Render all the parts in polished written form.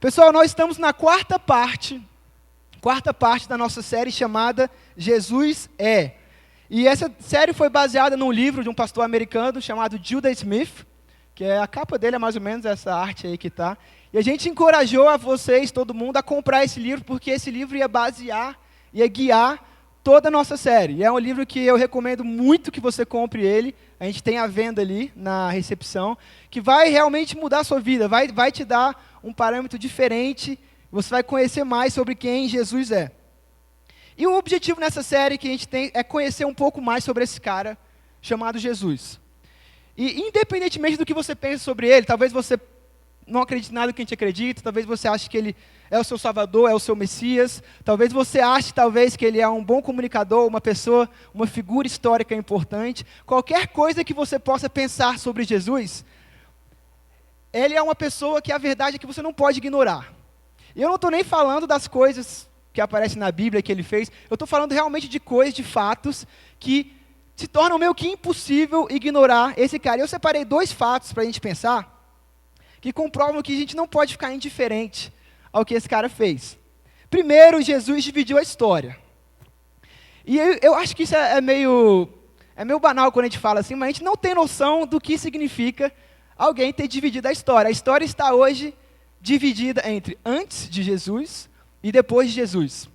Pessoal, nós estamos na quarta parte da nossa série chamada Jesus é. E essa série foi baseada num livro de um pastor americano chamado Judah Smith, que a capa dele é mais ou menos essa arte aí que está. E a gente encorajou a vocês, todo mundo, a comprar esse livro, porque esse livro ia guiar toda a nossa série. E é um livro que eu recomendo muito que você compre ele. A gente tem a venda ali na recepção, que vai realmente mudar a sua vida, vai te dar um parâmetro diferente, você vai conhecer mais sobre quem Jesus é. E o objetivo nessa série que a gente tem é conhecer um pouco mais sobre esse cara chamado Jesus. E independentemente do que você pensa sobre ele, talvez você não acredite nada do que a gente acredita, talvez você ache que ele é o seu Salvador, é o seu Messias, talvez você ache que ele é um bom comunicador, uma pessoa, uma figura histórica importante. Qualquer coisa que você possa pensar sobre Jesus, ele é uma pessoa que a verdade é que você não pode ignorar. E eu não estou nem falando das coisas que aparecem na Bíblia que ele fez, eu estou falando realmente de coisas, de fatos, que se tornam meio que impossível ignorar esse cara. Eu separei 2 fatos para a gente pensar, que comprovam que a gente não pode ficar indiferente ao que esse cara fez. Primeiro, Jesus dividiu a história. E eu acho que isso é meio banal quando a gente fala assim, mas a gente não tem noção do que significa alguém ter dividido a história. A história está hoje dividida entre antes de Jesus e depois de Jesus.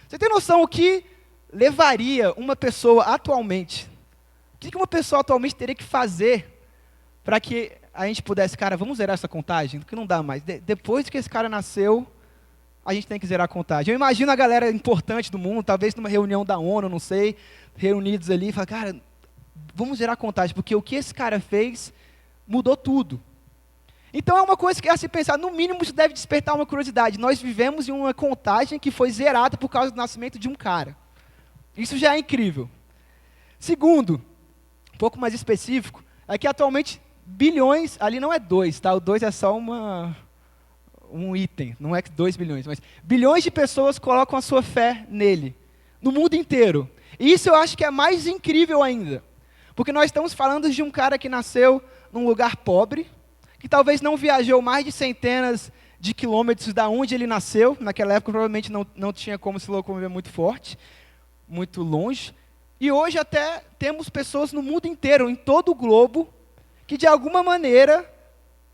Você tem noção o que levaria uma pessoa atualmente? O que uma pessoa atualmente teria que fazer para que a gente pudesse, cara, vamos zerar essa contagem? Porque não dá mais. Depois que esse cara nasceu, a gente tem que zerar a contagem. Eu imagino a galera importante do mundo, talvez numa reunião da ONU, não sei, reunidos ali, e falar, cara, vamos zerar a contagem, porque o que esse cara fez mudou tudo. Então é uma coisa que, a se pensar, no mínimo isso deve despertar uma curiosidade. Nós vivemos em uma contagem que foi zerada por causa do nascimento de um cara. Isso já é incrível. Segundo, um pouco mais específico, é que atualmente bilhões, ali não é 2, tá? O 2 é só um item, não é 2 bilhões, mas bilhões de pessoas colocam a sua fé nele, no mundo inteiro. E isso eu acho que é mais incrível ainda, porque nós estamos falando de um cara que nasceu num lugar pobre, que talvez não viajou mais de centenas de quilômetros da onde ele nasceu. Naquela época provavelmente não tinha como se locomover muito forte, muito longe. E hoje até temos pessoas no mundo inteiro, em todo o globo, que de alguma maneira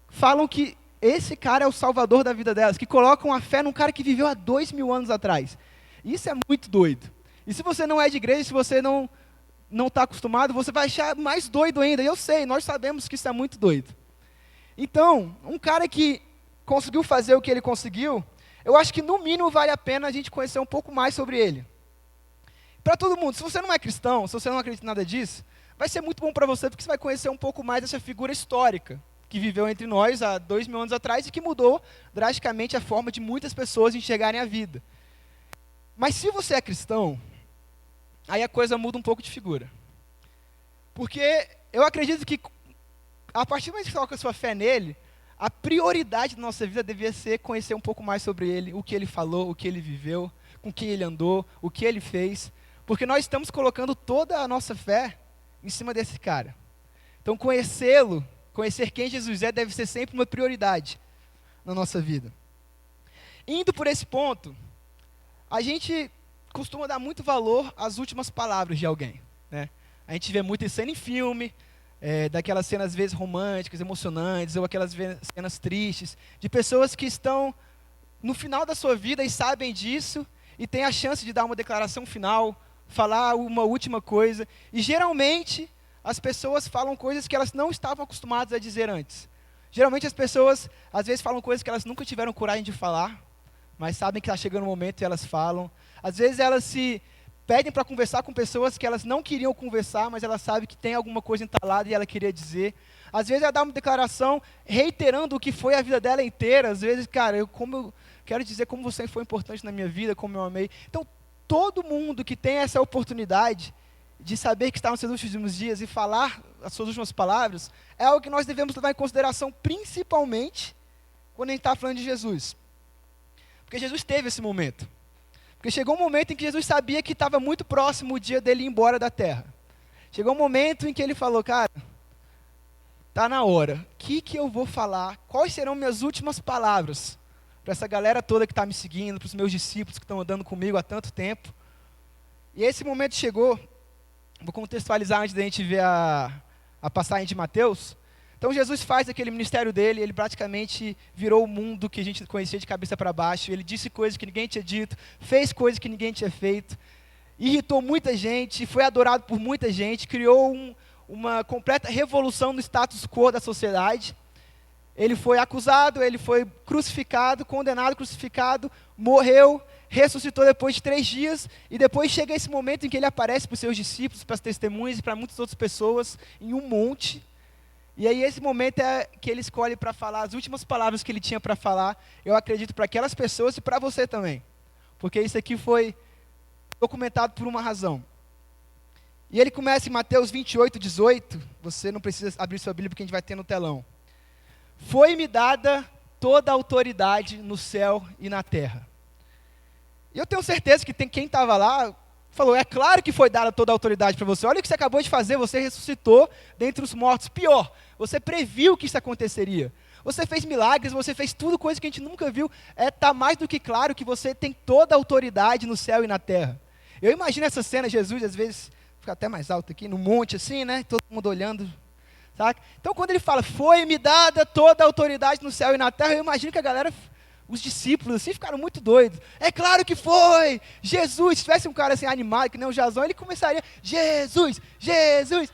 falam que esse cara é o salvador da vida delas, que colocam a fé num cara que viveu há 2000 anos atrás. Isso é muito doido. E se você não é de igreja, se você não está acostumado, você vai achar mais doido ainda. E eu sei, nós sabemos que isso é muito doido. Então, um cara que conseguiu fazer o que ele conseguiu, eu acho que no mínimo vale a pena a gente conhecer um pouco mais sobre ele. Para todo mundo, se você não é cristão, se você não acredita em nada disso, vai ser muito bom para você, porque você vai conhecer um pouco mais dessa figura histórica, que viveu entre nós há 2000 anos atrás e que mudou drasticamente a forma de muitas pessoas enxergarem a vida. Mas se você é cristão, aí a coisa muda um pouco de figura. Porque eu acredito que, a partir do momento que você coloca a sua fé nele, a prioridade da nossa vida devia ser conhecer um pouco mais sobre ele, o que ele falou, o que ele viveu, com quem ele andou, o que ele fez. Porque nós estamos colocando toda a nossa fé em cima desse cara. Então conhecê-lo, conhecer quem Jesus é, deve ser sempre uma prioridade na nossa vida. Indo por esse ponto, a gente costuma dar muito valor às últimas palavras de alguém, né? A gente vê muito isso em filme, daquelas cenas às vezes românticas, emocionantes, ou aquelas cenas tristes, de pessoas que estão no final da sua vida e sabem disso, e têm a chance de dar uma declaração final, falar uma última coisa, e geralmente as pessoas falam coisas que elas não estavam acostumadas a dizer antes. Geralmente as pessoas às vezes falam coisas que elas nunca tiveram coragem de falar, mas sabem que está chegando o momento e elas falam. Às vezes elas se pedem para conversar com pessoas que elas não queriam conversar, mas elas sabem que tem alguma coisa entalada e ela queria dizer. Às vezes ela dá uma declaração reiterando o que foi a vida dela inteira. Às vezes, cara, eu quero dizer como você foi importante na minha vida, como eu amei. Então, todo mundo que tem essa oportunidade de saber que está nos seus últimos dias e falar as suas últimas palavras, é algo que nós devemos levar em consideração, principalmente quando a gente está falando de Jesus. Porque Jesus teve esse momento. Porque chegou um momento em que Jesus sabia que estava muito próximo o dia dele ir embora da terra. Chegou um momento em que ele falou, cara, está na hora. O que eu vou falar? Quais serão minhas últimas palavras para essa galera toda que está me seguindo, para os meus discípulos que estão andando comigo há tanto tempo. E esse momento chegou, vou contextualizar antes da gente ver a passagem de Mateus. Então Jesus faz aquele ministério dele, ele praticamente virou o mundo que a gente conhecia de cabeça para baixo, ele disse coisas que ninguém tinha dito, fez coisas que ninguém tinha feito, irritou muita gente, foi adorado por muita gente, criou uma completa revolução no status quo da sociedade. Ele foi acusado, ele foi crucificado, condenado, crucificado, morreu, ressuscitou depois de 3 dias, e depois chega esse momento em que ele aparece para os seus discípulos, para as testemunhas e para muitas outras pessoas, em um monte. E aí esse momento é que ele escolhe para falar as últimas palavras que ele tinha para falar, eu acredito, para aquelas pessoas e para você também. Porque isso aqui foi documentado por uma razão. E ele começa em Mateus 28, 18, você não precisa abrir sua Bíblia porque a gente vai ter no telão. Foi-me dada toda a autoridade no céu e na terra. E eu tenho certeza que quem estava lá falou, é claro que foi dada toda a autoridade para você. Olha o que você acabou de fazer, você ressuscitou dentre os mortos. Pior, você previu que isso aconteceria. Você fez milagres, você fez tudo, coisa que a gente nunca viu. Está mais do que claro que você tem toda a autoridade no céu e na terra. Eu imagino essa cena, Jesus, às vezes, fica até mais alto aqui, no monte assim, né? Todo mundo olhando. Saca? Então, quando ele fala, foi-me dada toda a autoridade no céu e na terra, eu imagino que a galera, os discípulos, assim, ficaram muito doidos. É claro que foi! Jesus, se tivesse um cara assim animado, que nem o Jasão, ele começaria, Jesus, Jesus.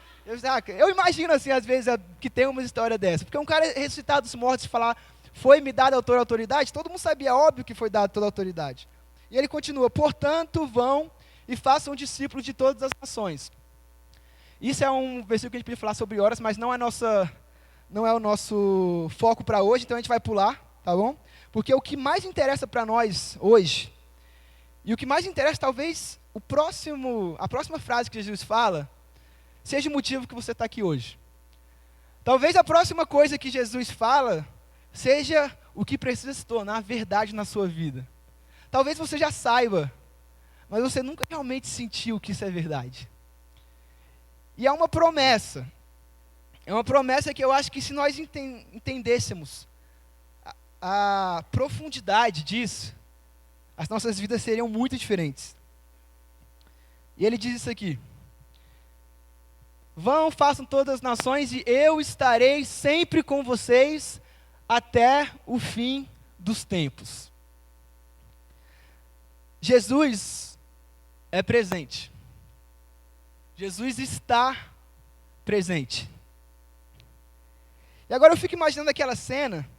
Eu imagino, assim, às vezes, que tem uma história dessa. Porque um cara ressuscitado dos mortos e falar, foi-me dada toda a autoridade, todo mundo sabia, óbvio que foi dada toda a autoridade. E ele continua, portanto, vão e façam discípulos de todas as nações. Isso é um versículo que a gente podia falar sobre horas, mas não é o nosso foco para hoje, então a gente vai pular, tá bom? Porque o que mais interessa para nós hoje, e o que mais interessa talvez a próxima frase que Jesus fala, seja o motivo que você está aqui hoje. Talvez a próxima coisa que Jesus fala, seja o que precisa se tornar verdade na sua vida. Talvez você já saiba, mas você nunca realmente sentiu que isso é verdade. E é uma promessa que eu acho que se nós entendêssemos a profundidade disso, as nossas vidas seriam muito diferentes. E ele diz isso aqui, vão, façam todas as nações e eu estarei sempre com vocês até o fim dos tempos. Jesus é presente. Jesus está presente. E agora eu fico imaginando aquela cena,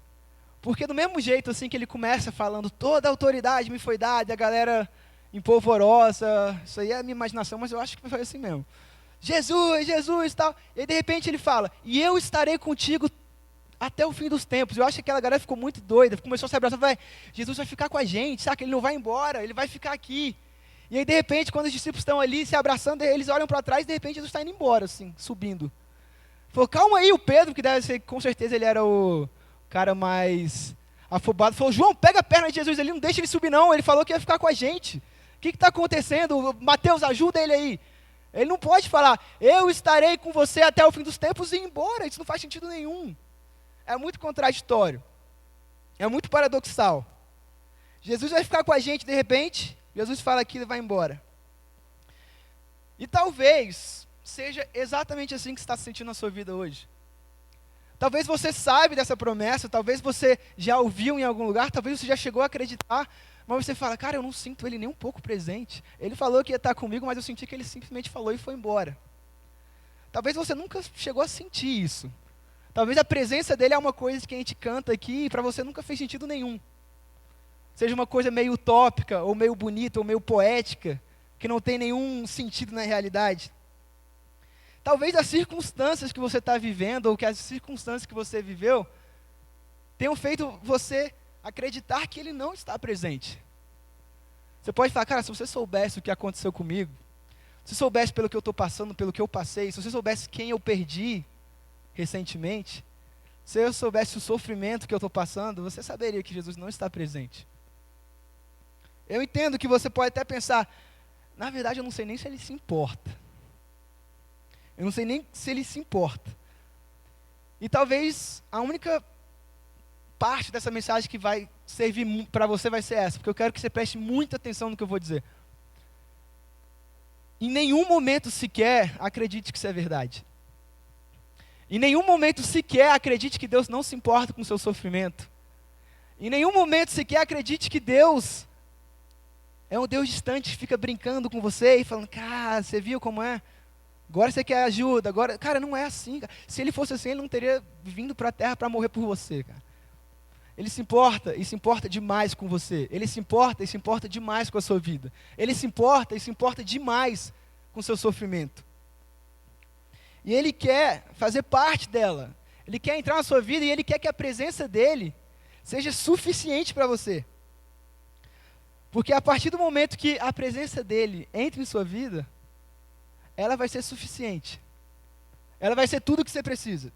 porque do mesmo jeito assim que ele começa falando, toda a autoridade me foi dada, e a galera empolvorosa, isso aí é a minha imaginação, mas eu acho que foi assim mesmo. Jesus, Jesus, tal. E aí de repente ele fala, e eu estarei contigo até o fim dos tempos. Eu acho que aquela galera ficou muito doida, começou a se abraçar, Jesus vai ficar com a gente, sabe? Ele não vai embora, ele vai ficar aqui. E aí, de repente, quando os discípulos estão ali se abraçando, eles olham para trás e, de repente, Jesus está indo embora, assim, subindo. Falou, calma aí, o Pedro, que deve ser, com certeza, ele era o cara mais afobado. Falou, João, pega a perna de Jesus ali, não deixa ele subir não, ele falou que ia ficar com a gente. O que está acontecendo? Mateus, ajuda ele aí. Ele não pode falar, eu estarei com você até o fim dos tempos e ir embora, isso não faz sentido nenhum. É muito contraditório. É muito paradoxal. Jesus vai ficar com a gente, de repente... Jesus fala aquilo e vai embora. E talvez seja exatamente assim que você está se sentindo na sua vida hoje. Talvez você saiba dessa promessa, talvez você já ouviu em algum lugar, talvez você já chegou a acreditar, mas você fala, cara, eu não sinto ele nem um pouco presente. Ele falou que ia estar comigo, mas eu senti que ele simplesmente falou e foi embora. Talvez você nunca chegou a sentir isso. Talvez a presença dele é uma coisa que a gente canta aqui e para você nunca fez sentido nenhum. Seja uma coisa meio utópica, ou meio bonita, ou meio poética, que não tem nenhum sentido na realidade. Talvez as circunstâncias que você está vivendo, ou que as circunstâncias que você viveu, tenham feito você acreditar que ele não está presente. Você pode falar, cara, se você soubesse o que aconteceu comigo, se você soubesse pelo que eu estou passando, pelo que eu passei, se você soubesse quem eu perdi recentemente, se eu soubesse o sofrimento que eu estou passando, você saberia que Jesus não está presente. Eu entendo que você pode até pensar, na verdade eu não sei nem se ele se importa. Eu não sei nem se ele se importa. E talvez a única parte dessa mensagem que vai servir para você vai ser essa, porque eu quero que você preste muita atenção no que eu vou dizer. Em nenhum momento sequer acredite que isso é verdade. Em nenhum momento sequer acredite que Deus não se importa com o seu sofrimento. Em nenhum momento sequer acredite que Deus é um Deus distante que fica brincando com você e falando, cara, você viu como é? Agora você quer ajuda, agora... Cara, não é assim, cara. Se ele fosse assim, ele não teria vindo para a terra para morrer por você, cara. Ele se importa, e se importa demais com você. Ele se importa, e se importa demais com a sua vida. Ele se importa, e se importa demais com o seu sofrimento. E Ele quer fazer parte dela. Ele quer entrar na sua vida, e Ele quer que a presença dEle seja suficiente para você. Porque a partir do momento que a presença dEle entra em sua vida, ela vai ser suficiente. Ela vai ser tudo o que você precisa.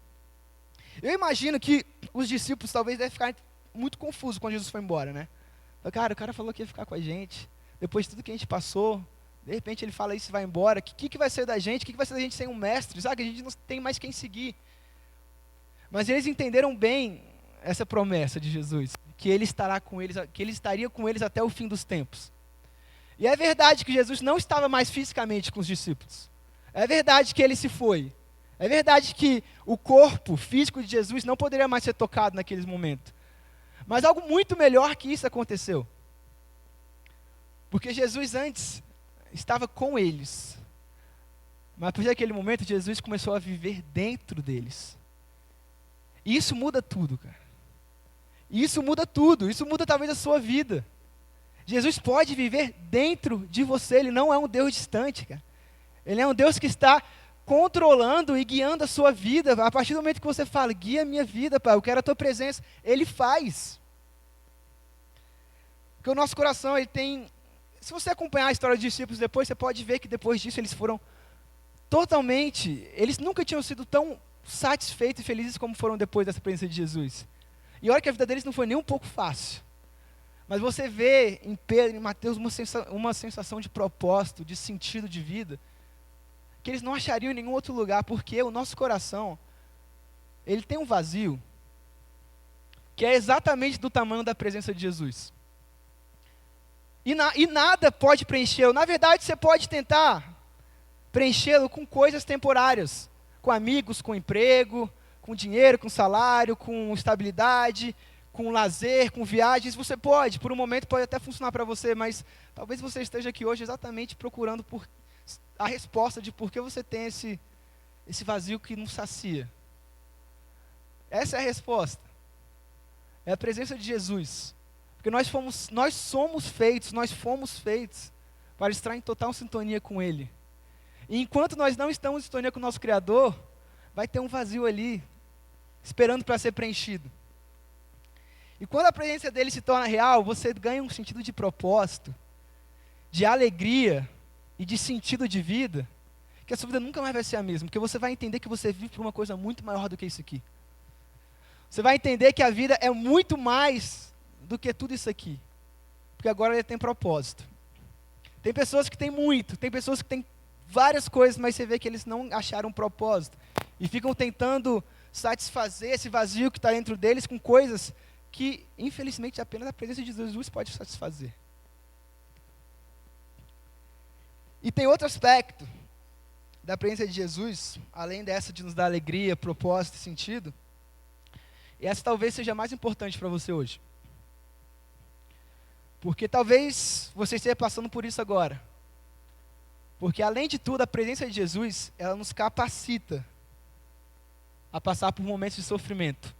Eu imagino que os discípulos talvez devem ficar muito confusos quando Jesus foi embora, né? Cara, o cara falou que ia ficar com a gente, depois de tudo que a gente passou, de repente ele fala isso e vai embora, o que vai ser da gente? O que vai ser da gente sem um mestre? Sabe, a gente não tem mais quem seguir. Mas eles entenderam bem essa promessa de Jesus, que ele estará com eles, que ele estaria com eles até o fim dos tempos. E é verdade que Jesus não estava mais fisicamente com os discípulos. É verdade que ele se foi. É verdade que o corpo físico de Jesus não poderia mais ser tocado naquele momento. Mas algo muito melhor que isso aconteceu. Porque Jesus antes estava com eles. Mas a partir daquele momento, Jesus começou a viver dentro deles. E isso muda tudo, cara. Isso muda tudo. Isso muda talvez a sua vida. Jesus pode viver dentro de você. Ele não é um Deus distante, cara. Ele é um Deus que está controlando e guiando a sua vida. A partir do momento que você fala, guia a minha vida, Pai, eu quero a tua presença, Ele faz. Porque o nosso coração, ele tem... Se você acompanhar a história dos discípulos depois, você pode ver que depois disso eles foram totalmente... Eles nunca tinham sido tão satisfeitos e felizes como foram depois dessa presença de Jesus. E olha que a vida deles não foi nem um pouco fácil. Mas você vê em Pedro e em Mateus uma sensação de propósito, de sentido de vida, que eles não achariam em nenhum outro lugar, porque o nosso coração, ele tem um vazio, que é exatamente do tamanho da presença de Jesus. E nada pode preenchê-lo. Na verdade, você pode tentar preenchê-lo com coisas temporárias, com amigos, com emprego, com dinheiro, com salário, com estabilidade, com lazer, com viagens. Você pode, por um momento pode até funcionar para você, mas talvez você esteja aqui hoje exatamente procurando por a resposta de por que você tem esse vazio que não sacia. Essa é a resposta. É a presença de Jesus. Porque nós fomos feitos para estar em total sintonia com Ele. E enquanto nós não estamos em sintonia com o nosso Criador, vai ter um vazio ali, esperando para ser preenchido. E quando a presença dEle se torna real, você ganha um sentido de propósito, de alegria, e de sentido de vida, que a sua vida nunca mais vai ser a mesma, porque você vai entender que você vive por uma coisa muito maior do que isso aqui. Você vai entender que a vida é muito mais do que tudo isso aqui, porque agora ele tem propósito. Tem pessoas que têm muito, tem pessoas que têm várias coisas, mas você vê que eles não acharam um propósito, e ficam tentando satisfazer esse vazio que está dentro deles com coisas que, infelizmente, apenas a presença de Jesus pode satisfazer. E tem outro aspecto da presença de Jesus, além dessa de nos dar alegria, propósito e sentido, e essa talvez seja mais importante para você hoje. Porque talvez você esteja passando por isso agora. Porque além de tudo, a presença de Jesus, ela nos capacita a passar por momentos de sofrimento.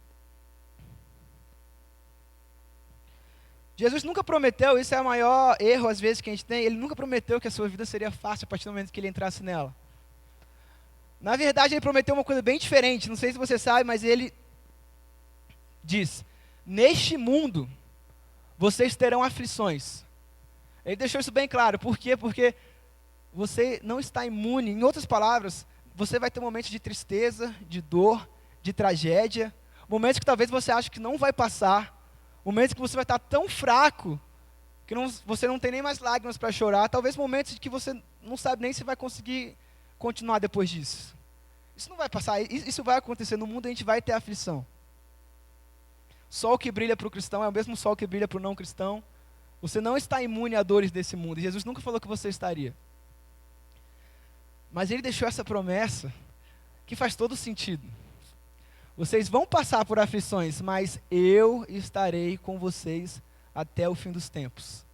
Jesus nunca prometeu, isso é o maior erro às vezes que a gente tem, ele nunca prometeu que a sua vida seria fácil a partir do momento que ele entrasse nela. Na verdade, ele prometeu uma coisa bem diferente, não sei se você sabe, mas ele diz, neste mundo, vocês terão aflições. Ele deixou isso bem claro, por quê? Porque você não está imune, em outras palavras, você vai ter momentos de tristeza, de dor, de tragédia, momentos que talvez você ache que não vai passar, momentos que você vai estar tão fraco, que você não tem nem mais lágrimas para chorar, talvez momentos que você não sabe nem se vai conseguir continuar depois disso. Isso não vai passar, isso vai acontecer no mundo, a gente vai ter aflição. sol que brilha para o cristão é o mesmo sol que brilha para o não cristão. Você não está imune a dores desse mundo. Jesus nunca falou que você estaria. Mas ele deixou essa promessa que faz todo sentido. Vocês vão passar por aflições, mas eu estarei com vocês até o fim dos tempos.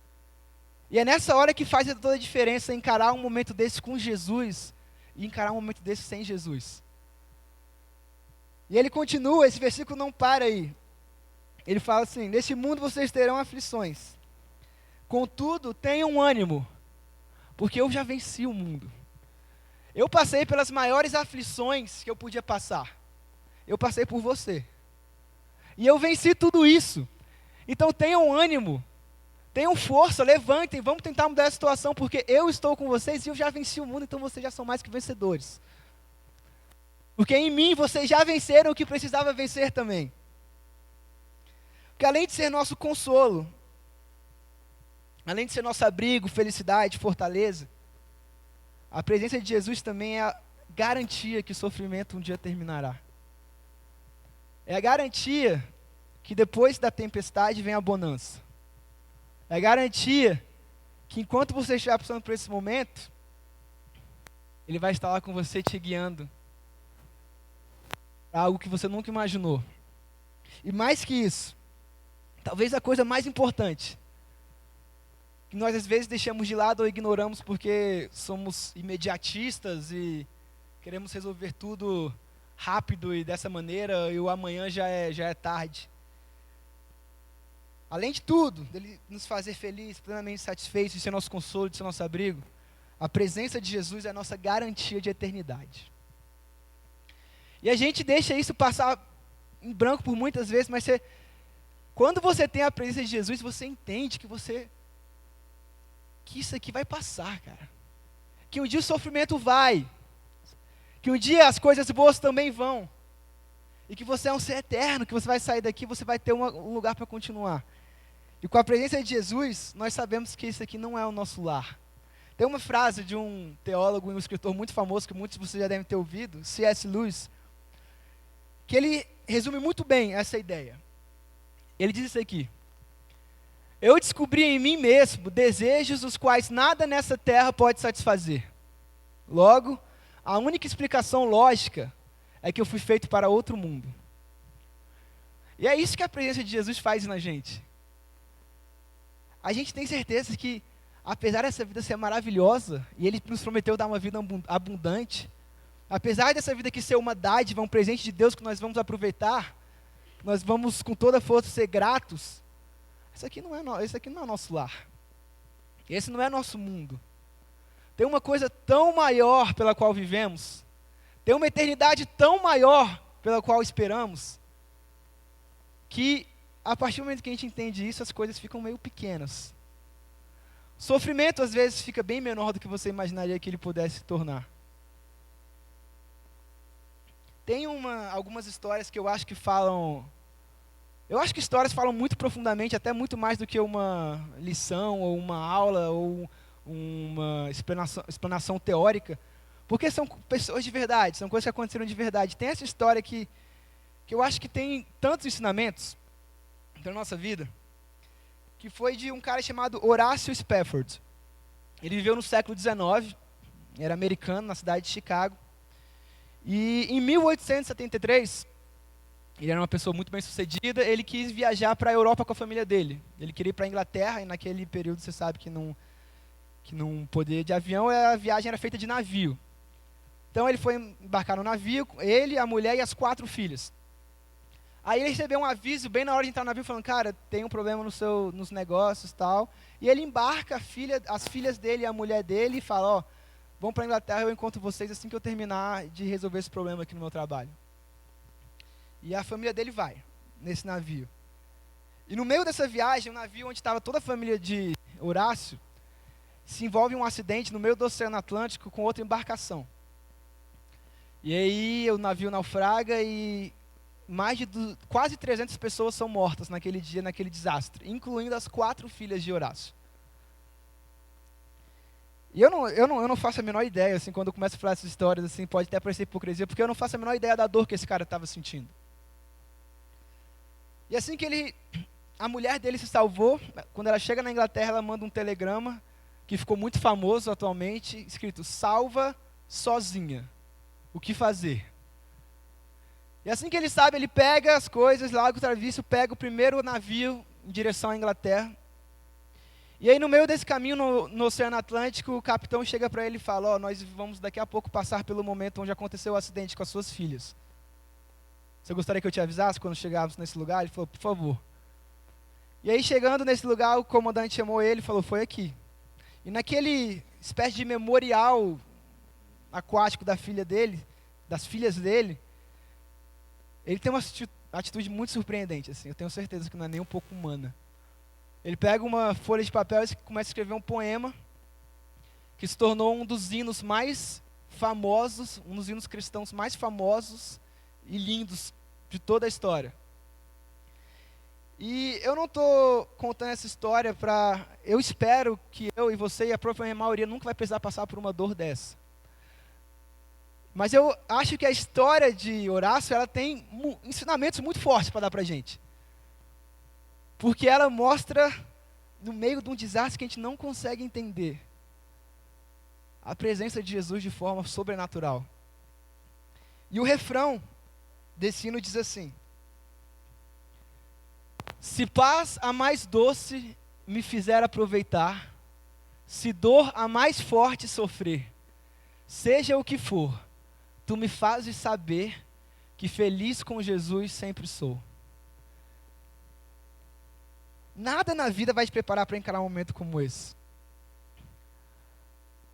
E é nessa hora que faz toda a diferença encarar um momento desse com Jesus e encarar um momento desse sem Jesus. E ele continua, esse versículo não para aí. Ele fala assim: neste mundo vocês terão aflições. Contudo, tenham ânimo, porque eu já venci o mundo. Eu passei pelas maiores aflições que eu podia passar. Eu passei por você. E eu venci tudo isso. Então tenham ânimo, tenham força, levantem, vamos tentar mudar a situação, porque eu estou com vocês e eu já venci o mundo, então vocês já são mais que vencedores. Porque em mim vocês já venceram o que precisava vencer também. Porque além de ser nosso consolo, além de ser nosso abrigo, felicidade, fortaleza, a presença de Jesus também é a garantia que o sofrimento um dia terminará. É a garantia que depois da tempestade vem a bonança. É a garantia que enquanto você estiver passando por esse momento, Ele vai estar lá com você te guiando para algo que você nunca imaginou. E mais que isso, talvez a coisa mais importante, que nós às vezes deixamos de lado ou ignoramos porque somos imediatistas e queremos resolver tudo rápido e dessa maneira, e o amanhã já é tarde. Além de tudo, dele nos fazer felizes, plenamente satisfeitos, de ser nosso consolo, de ser nosso abrigo, a presença de Jesus é a nossa garantia de eternidade. E a gente deixa isso passar em branco por muitas vezes, mas quando você tem a presença de Jesus, você entende que isso aqui vai passar, cara. Que um dia o sofrimento vai. Que um dia as coisas boas também vão. E que você é um ser eterno, que você vai sair daqui, você vai ter um lugar para continuar. E com a presença de Jesus, nós sabemos que isso aqui não é o nosso lar. Tem uma frase de um teólogo e um escritor muito famoso, que muitos de vocês já devem ter ouvido, C.S. Lewis, que ele resume muito bem essa ideia. Ele diz isso aqui: eu descobri em mim mesmo desejos os quais nada nessa terra pode satisfazer. Logo, a única explicação lógica é que eu fui feito para outro mundo. E é isso que a presença de Jesus faz na gente. A gente tem certeza que, apesar dessa vida ser maravilhosa, e Ele nos prometeu dar uma vida abundante, apesar dessa vida aqui ser uma dádiva, um presente de Deus que nós vamos aproveitar, nós vamos com toda força ser gratos, esse aqui não é nosso lar. Esse não é nosso mundo. Tem uma coisa tão maior pela qual vivemos, tem uma eternidade tão maior pela qual esperamos, que a partir do momento que a gente entende isso, as coisas ficam meio pequenas. O sofrimento às vezes fica bem menor do que você imaginaria que ele pudesse se tornar. Tem algumas histórias que eu acho que falam... Eu acho que histórias falam muito profundamente, até muito mais do que uma lição, ou uma aula, ou uma explanação teórica, porque são pessoas de verdade, são coisas que aconteceram de verdade. Tem essa história que eu acho que tem tantos ensinamentos para a nossa vida, que foi de um cara chamado Horácio Spafford. Ele viveu no século XIX, era americano, na cidade de Chicago, e em 1873, ele era uma pessoa muito bem sucedida, ele quis viajar para a Europa com a família dele. Ele queria ir para a Inglaterra, e naquele período você sabe que não poder de avião, a viagem era feita de navio. Então ele foi embarcar no navio, ele, a mulher e as 4 filhas. Aí ele recebeu um aviso bem na hora de entrar no navio, falando: cara, tem um problema nos negócios e tal. E ele embarca as filhas dele e a mulher dele e fala: ó, vão para a Inglaterra, eu encontro vocês assim que eu terminar de resolver esse problema aqui no meu trabalho. E a família dele vai nesse navio. E no meio dessa viagem, um navio onde estava toda a família de Horácio, se envolve em um acidente no meio do Oceano Atlântico com outra embarcação. E aí o navio naufraga e quase 300 pessoas são mortas naquele dia, naquele desastre, incluindo as 4 filhas de Horácio. E eu não faço a menor ideia, assim, quando eu começo a falar essas histórias, assim, pode até parecer hipocrisia, porque eu não faço a menor ideia da dor que esse cara estava sentindo. E assim que a mulher dele se salvou, quando ela chega na Inglaterra, ela manda um telegrama, que ficou muito famoso atualmente, escrito: salva sozinha, o que fazer? E assim que ele sabe, ele pega as coisas, larga o serviço, pega o primeiro navio em direção à Inglaterra. E aí no meio desse caminho, no Oceano Atlântico, o capitão chega para ele e fala: nós vamos daqui a pouco passar pelo momento onde aconteceu o acidente com as suas filhas. Você gostaria que eu te avisasse quando chegarmos nesse lugar? Ele falou: por favor. E aí chegando nesse lugar, o comandante chamou ele e falou: foi aqui. E naquele espécie de memorial aquático das filhas dele, ele tem uma atitude muito surpreendente, assim, eu tenho certeza que não é nem um pouco humana. Ele pega uma folha de papel e começa a escrever um poema que se tornou um dos hinos mais famosos, um dos hinos cristãos mais famosos e lindos de toda a história. E eu não estou contando essa história para... Eu espero que eu e você e a própria maioria nunca vai precisar passar por uma dor dessa. Mas eu acho que a história de Horácio, ela tem ensinamentos muito fortes para dar para a gente. Porque ela mostra, no meio de um desastre que a gente não consegue entender, a presença de Jesus de forma sobrenatural. E o refrão desse hino diz assim: se paz a mais doce me fizer aproveitar, se dor a mais forte sofrer, seja o que for, tu me fazes saber que feliz com Jesus sempre sou. Nada na vida vai te preparar para encarar um momento como esse.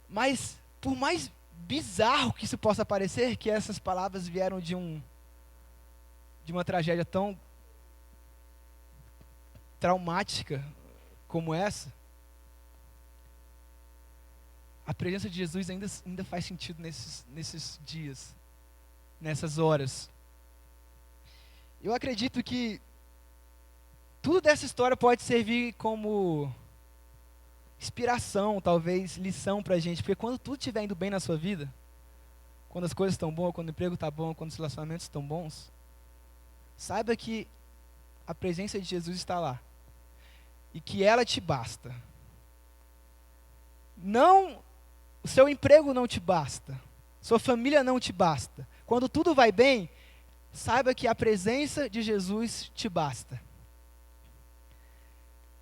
Mas, por mais bizarro que isso possa parecer, que essas palavras vieram de uma tragédia tão traumática como essa, a presença de Jesus ainda faz sentido nesses dias, nessas horas. Eu acredito que tudo dessa história pode servir como inspiração, talvez lição para a gente, porque quando tudo estiver indo bem na sua vida, quando as coisas estão boas, quando o emprego está bom, quando os relacionamentos estão bons, saiba que a presença de Jesus está lá e que ela te basta. Não, o seu emprego não te basta, sua família não te basta. Quando tudo vai bem, saiba que a presença de Jesus te basta.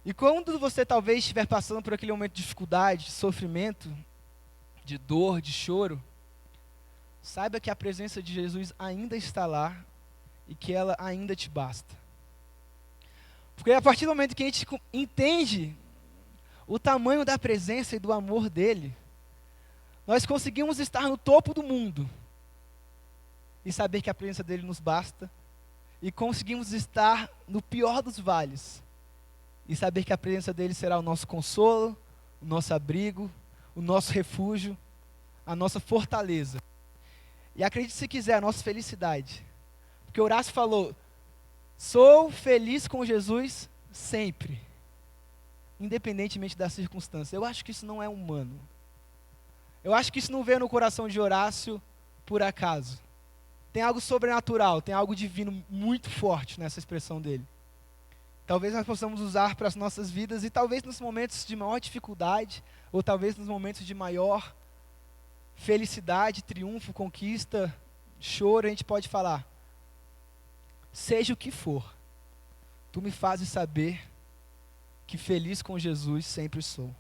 E quando você talvez estiver passando por aquele momento de dificuldade, de sofrimento, de dor, de choro, saiba que a presença de Jesus ainda está lá e que ela ainda te basta. Porque a partir do momento que a gente entende o tamanho da presença e do amor dele, nós conseguimos estar no topo do mundo e saber que a presença dele nos basta, e conseguimos estar no pior dos vales e saber que a presença dele será o nosso consolo, o nosso abrigo, o nosso refúgio, a nossa fortaleza. E acredite se quiser, a nossa felicidade. Porque Horácio falou: sou feliz com Jesus sempre, independentemente das circunstâncias. Eu acho que isso não é humano. Eu acho que isso não veio no coração de Horácio por acaso. Tem algo sobrenatural, tem algo divino muito forte nessa expressão dele. Talvez nós possamos usar para as nossas vidas, e talvez nos momentos de maior dificuldade, ou talvez nos momentos de maior felicidade, triunfo, conquista, choro, a gente pode falar: seja o que for, tu me fazes saber que feliz com Jesus sempre sou.